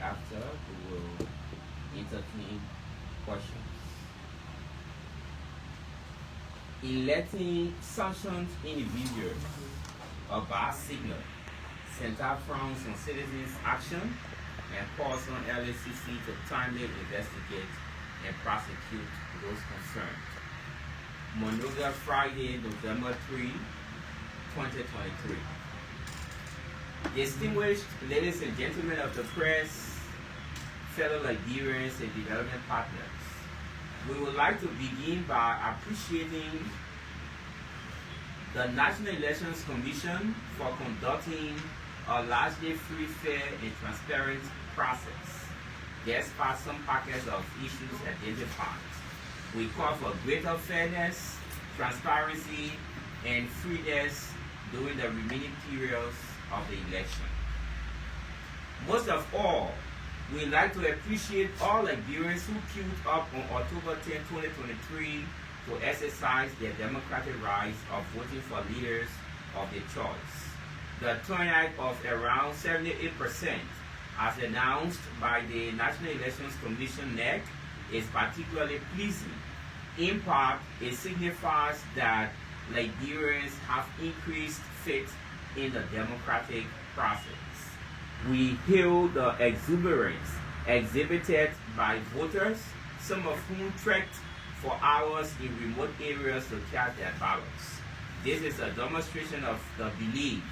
Thereafter, we will entertain questions. Electing sanctioned individuals or by signal, CENTAL frowns on citizens' action and calls on LACC to timely investigate and prosecute those concerned. Monrovia, Friday, November 3, 2023. Distinguished ladies and gentlemen of the press, fellow Liberians and development partners, we would like to begin by appreciating the National Elections Commission for conducting a largely free, fair, and transparent process, despite some packets of issues identified. We call for greater fairness, transparency, and freeness during the remaining periods of the election. Most of all, we'd like to appreciate all Liberians who queued up on October 10, 2023 to exercise their democratic rights of voting for leaders of their choice. The turnout of around 78%, as announced by the National Elections Commission (NEC), is particularly pleasing. In part, it signifies that Liberians have increased faith in the democratic process. We hail the exuberance exhibited by voters, some of whom trekked for hours in remote areas to cast their ballots. This is a demonstration of the belief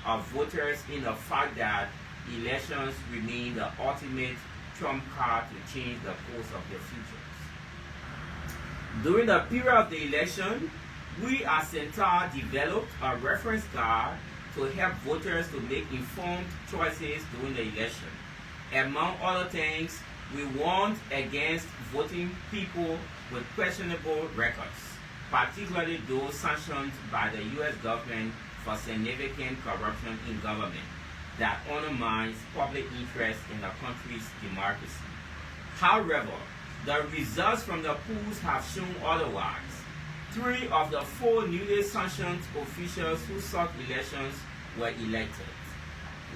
of voters in the fact that elections remain the ultimate trump card to change the course of their futures. During the period of the election, we at CENTAL developed a reference guide to help voters to make informed choices during the election. Among other things, we warned against voting people with questionable records, particularly those sanctioned by the U.S. government for significant corruption in government that undermines public interest in the country's democracy. However, the results from the polls have shown otherwise. 3 of the 4 newly sanctioned officials who sought elections were elected.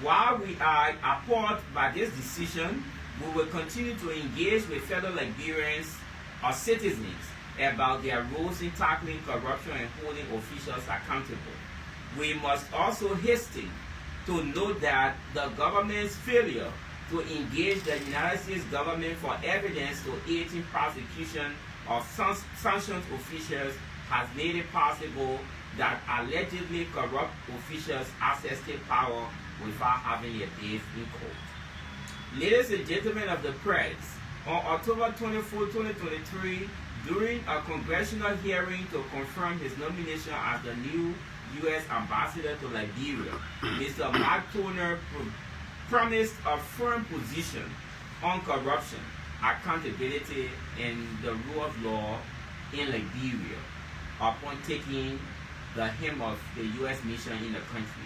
While we are appalled by this decision, we will continue to engage with fellow Liberians or citizens about their roles in tackling corruption and holding officials accountable. We must also hasten to note that the government's failure to engage the United States government for evidence to aid in prosecution of sanctioned officials has made it possible that allegedly corrupt officials access state power without having their days in court. Ladies and gentlemen of the press, on October 24, 2023, during a congressional hearing to confirm his nomination as the new U.S. ambassador to Liberia, Mr. Mark Toner promised a firm position on corruption, accountability, and the rule of law in Liberia upon taking the helm of the U.S. mission in the country.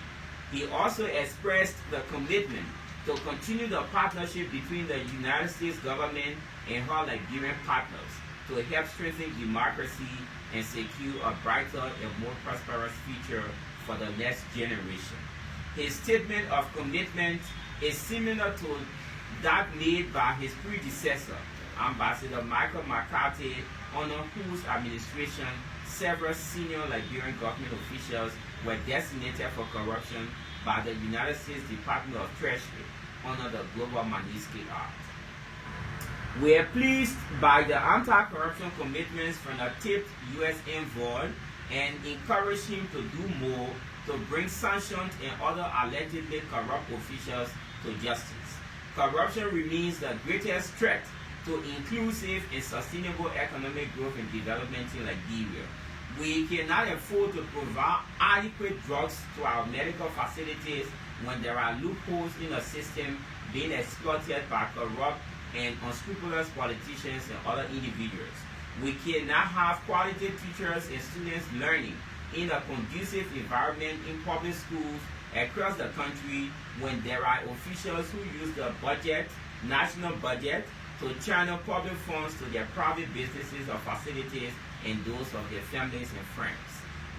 He also expressed the commitment to continue the partnership between the United States government and her Liberian partners to help strengthen democracy and secure a brighter and more prosperous future for the next generation. His statement of commitment is similar to that made by his predecessor, Ambassador Michael McCarthy, under whose administration several senior Liberian government officials were designated for corruption by the United States Department of Treasury under the Global Magnitsky Act. We are pleased by the anti-corruption commitments from the tipped U.S. envoy and encourage him to do more to bring sanctioned and other allegedly corrupt officials to justice. Corruption remains the greatest threat to inclusive and sustainable economic growth and development in Liberia. We cannot afford to provide adequate drugs to our medical facilities when there are loopholes in the system being exploited by corrupt and unscrupulous politicians and other individuals. We cannot have quality teachers and students learning in a conducive environment in public schools across the country when there are officials who use the budget, national budget, to channel public funds to their private businesses or facilities and those of their families and friends.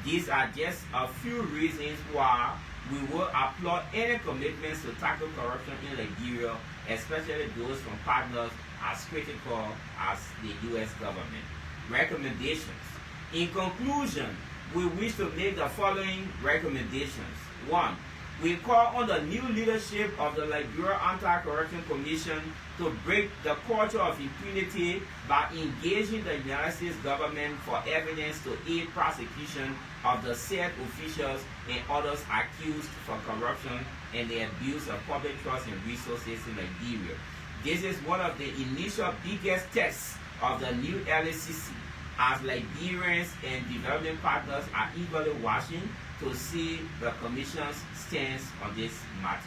These are just a few reasons why We will applaud any commitments to tackle corruption in Liberia, especially those from partners as critical as the U.S. government. Recommendations. In conclusion, we wish to make the following recommendations. 1. We call on the new leadership of the Liberia Anti-Corruption Commission to break the culture of impunity by engaging the United States government for evidence to aid prosecution of the said officials and others accused for corruption and the abuse of public trust and resources in Liberia. This is one of the initial biggest tests of the new LACC, as Liberians and development partners are eagerly watching to see the Commission's stance on this matter.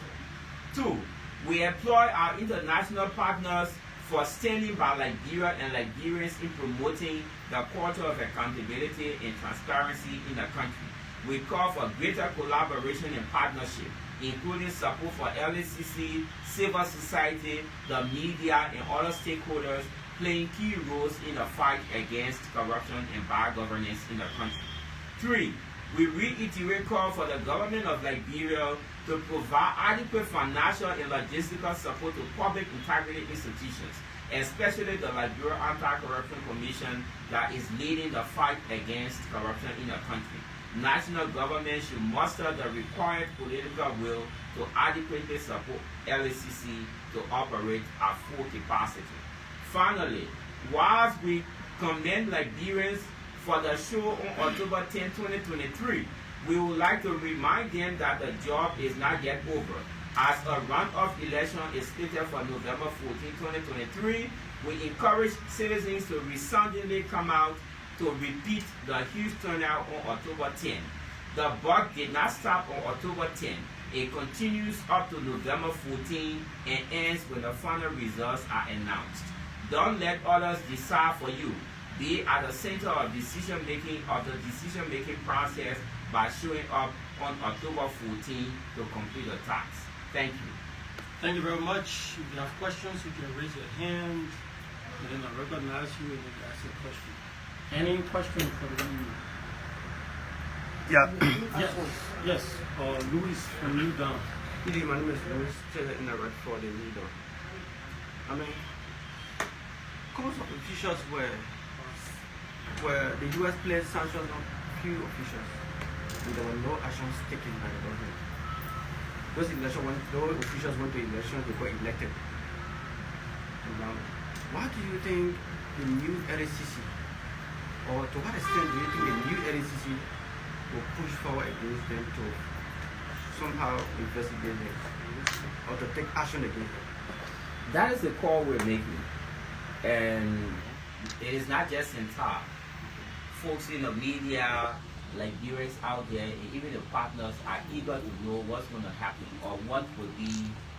2. We employ our international partners for standing by Liberia and Liberians in promoting the culture of accountability and transparency in the country. We call for greater collaboration and partnership, including support for LACC, civil society, the media, and other stakeholders playing key roles in the fight against corruption and bad governance in the country. 3. We reiterate call for the government of Liberia to provide adequate financial and logistical support to public integrity institutions, especially the Liberia Anti-Corruption Commission that is leading the fight against corruption in the country. National government should muster the required political will to adequately support LACC to operate at full capacity. Finally, whilst we commend Liberians for the show on October 10, 2023, we would like to remind them that the job is not yet over. As a runoff election is scheduled for November 14, 2023, we encourage citizens to resoundingly come out to repeat the huge turnout on October 10. The buck did not stop on October 10. It continues up to November 14 and ends when the final results are announced. Don't let others decide for you. Be at the center of the decision-making process by showing up on October 14 to complete the task. Thank you. Thank you very much. If you have questions, you can raise your hand, and then I'll recognize you and then ask your question. Any question for the evening? Yeah. Yes. Louis from New Down. My name is Louis, still in the red for the leader. I mean, couple of officials where the U.S. placed sanctions on few officials, and there were no actions taken by the government. Those officials went to elections, they got elected. Now, what do you think the new LACC, or to what extent do you think the new LACC will push forward against them to somehow investigate them or to take action against them? That is the call we're making. And it is not just CENTAL. Folks in the media, Liberians out there, and even the partners are eager to know what's going to happen or what would be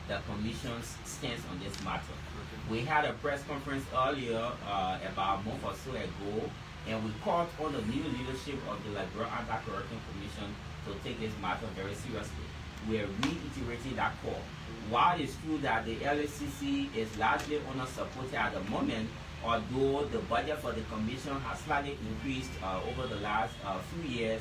the Commission's stance on this matter. We had a press conference earlier, about a month or so ago, and we called on the new leadership of the Liberia Anti-Corruption Commission to take this matter very seriously. We are reiterating that call. While it's true that the LACC is largely owner-supported at the moment, although the budget for the commission has slightly increased over the last few years,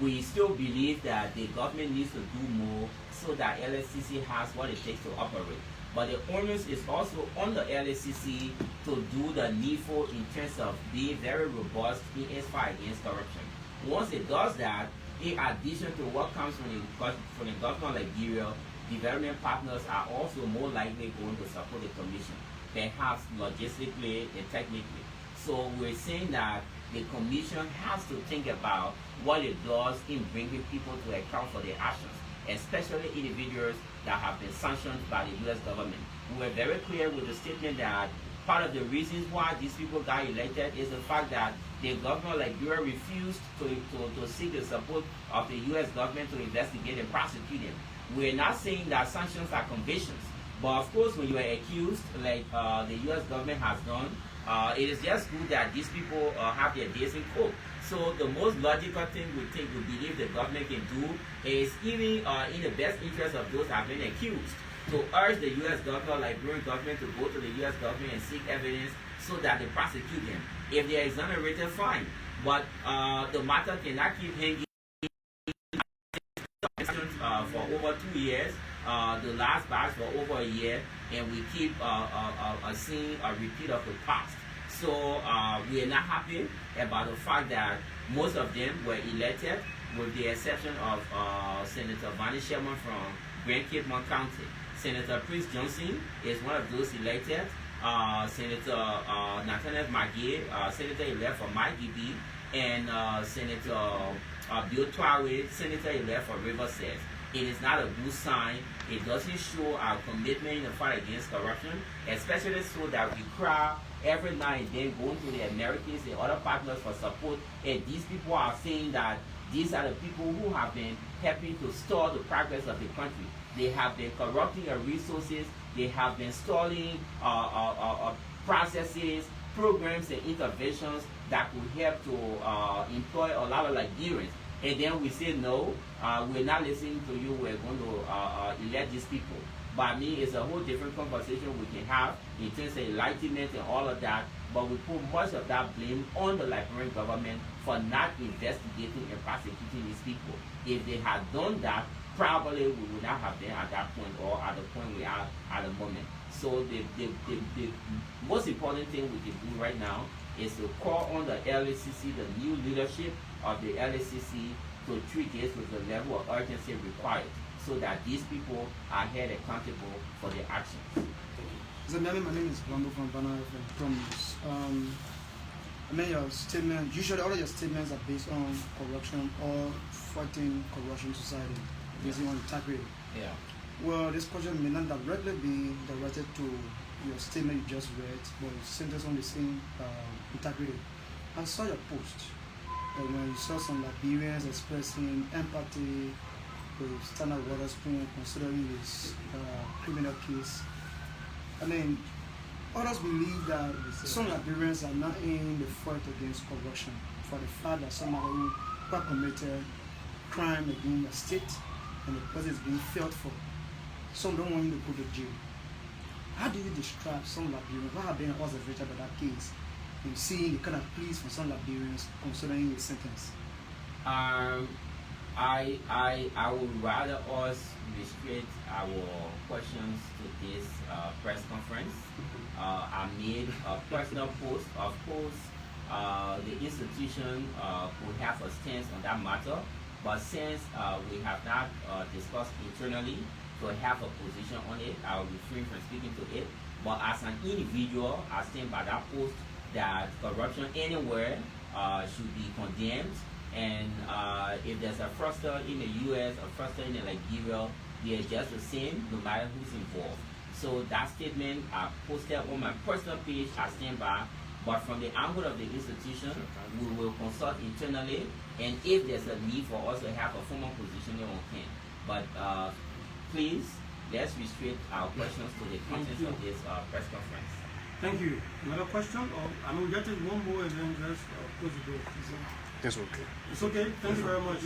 we still believe that the government needs to do more so that LACC has what it takes to operate. But the onus is also on the LACC to do the needful in terms of being very robust in its fight against corruption. Once it does that, in addition to what comes from the government of Liberia, development partners are also more likely going to support the commission, perhaps logistically and technically. So we're saying that the commission has to think about what it does in bringing people to account for their actions, especially individuals that have been sanctioned by the U.S. government. We were very clear with the statement that part of the reasons why these people got elected is the fact that the government of Liberia refused to seek the support of the U.S. government to investigate and prosecute them. We're not saying that sanctions are convictions, but of course when you are accused, like the U.S. government has done, it is just good that these people have their days in court. So the most logical thing we believe the government can do is, even in the best interest of those who have been accused, to urge the U.S. government, Liberian government, to go to the U.S. government and seek evidence so that they prosecute them. If they are exonerated, fine. But the matter cannot keep hanging for over 2 years. The last batch for over a year, and we keep seeing a repeat of the past. So we are not happy about the fact that most of them were elected, with the exception of Senator Vanny Sherman from Grand Cape Mount County. Senator Prince Johnson is one of those elected. Senator Nathaniel McGee, Senator-elect for Mike and Senator Bill Twawe, Senator-elect for Riverside. It is not a good sign. It doesn't show our commitment in the fight against corruption, especially so that we cry every now and then going to the Americans and other partners for support, and these people are saying that these are the people who have been helping to stall the progress of the country. They have been corrupting our resources. They have been stalling processes, programs, and interventions that could help to employ a lot of Nigerians. And then we say, no, we're not listening to you, we're going to elect these people. But I mean, it's a whole different conversation we can have in terms of enlightenment and all of that, but we put much of that blame on the Liberian government for not investigating and prosecuting these people. If they had done that, probably we would not have been at that point, or at the point we are at the moment. So the most important thing we can do right now is to call on the LACC, the new leadership of the LACC, to treat this with the level of urgency required, so that these people are held accountable for their actions. So, Miamen, my name is Blambo from Banana Promise. I mean, your statement, usually all of your statements are based on corruption or fighting corruption society, based on integrity. Yeah. Well, this question may not directly be directed to your statement you just read, but it centers on the same integrity. I saw your post when you saw some Liberians expressing empathy with Standard Waterspoon considering his criminal case. I mean, others believe that some Liberians are not in the fight against corruption for the fact that somebody who committed crime against the state and the person is being felt for. Some don't want him to go to jail. How do you describe some Liberians? What have been observed about that case and seeing the kind of pleas from some Liberians considering his sentence? I would rather us restrict our questions to this press conference. I made a personal post. Of course, the institution will have a stance on that matter, but since we have not discussed internally to have a position on it, I will refrain from speaking to it. But as an individual, I stand by that post that corruption anywhere should be condemned. And if there's a fraudster in the US, a fraudster in Nigeria, they're just the same no matter who's involved. So that statement I posted on my personal page, I stand by. But from the angle of the institution, we will consult internally, and if there's a need for us to have a formal position, we can. But please, let's restrict our questions to the contents of this press conference. Thank you. Another question? I mean, we get one more and then just close the door. That's okay. It's okay. Thank you very much.